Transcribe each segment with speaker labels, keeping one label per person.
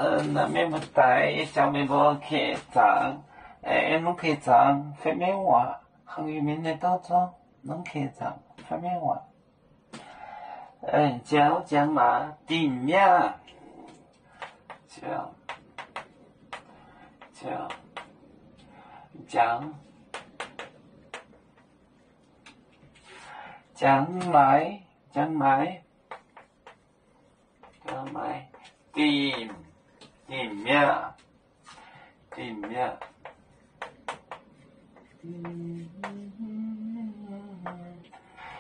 Speaker 1: 那面不带小面包客长，侬客长发面话，汉语面的当中，侬客长发面话，叫讲嘛，顶面，叫讲买，顶面。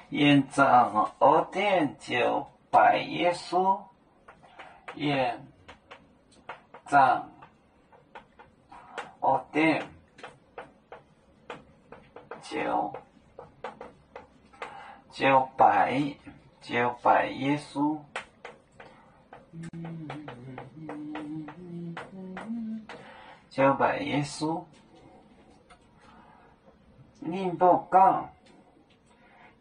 Speaker 1: 延长2点就拜耶稣，延长2点就拜耶稣，就拜耶稣。您不讲，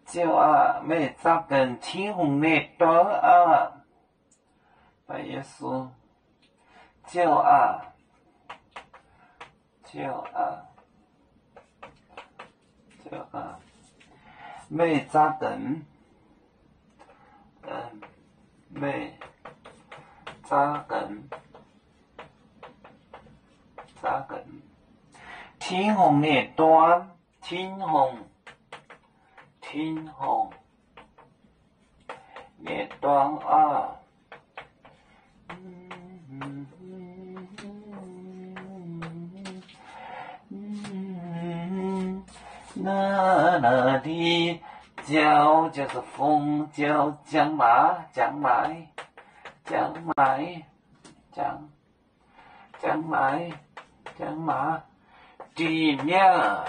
Speaker 1: 就每早跟天红的多拜耶稣，就每早跟天红的端，天红的端那里叫就是风，叫讲买，地面，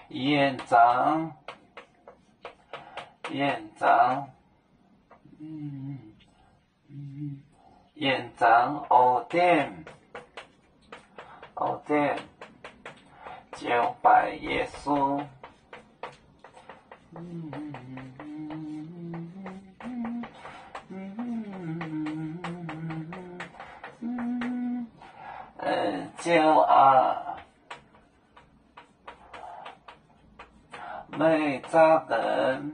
Speaker 1: 延长2点就拜耶稣，就每早跟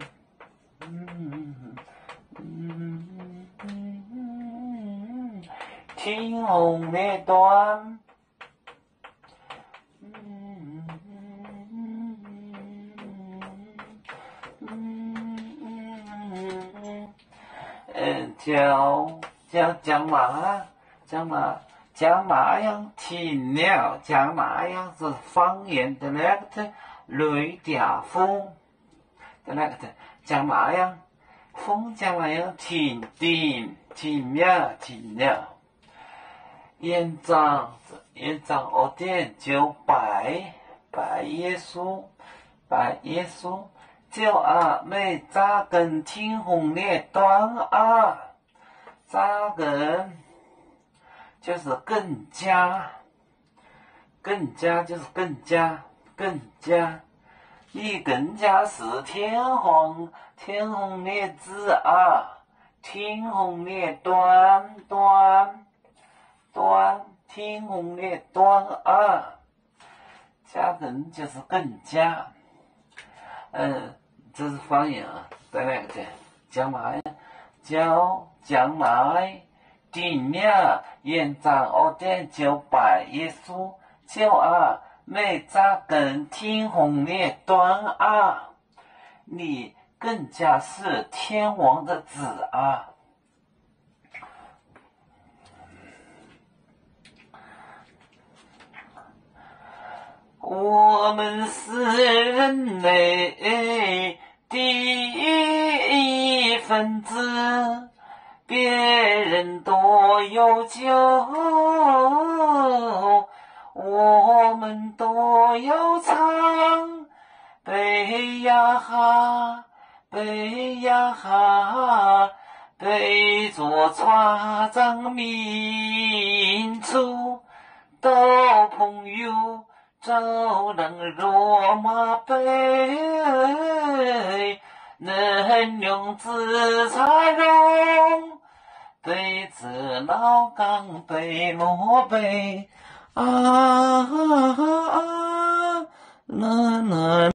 Speaker 1: 天红的端，叫讲嘛样听了，讲嘛样是方言的那个雷嗲风的那个讲嘛样，风讲嘛样听了，延长2点就拜耶稣，就每早跟天红的端早跟就是更加就是更加，你更加是天红的字天红的端，天红的端加更就是更加，这是方言再来一个讲嘛，讲嘛，顶面延长2点就拜耶稣，就每早跟天红的端你更加是天王的子我们是人类的一分子，别人都有酒，我们都有唱，背呀哈，背着船长民族到朋友照人罗马杯，能用紫菜蓉对子老岗对落背啊。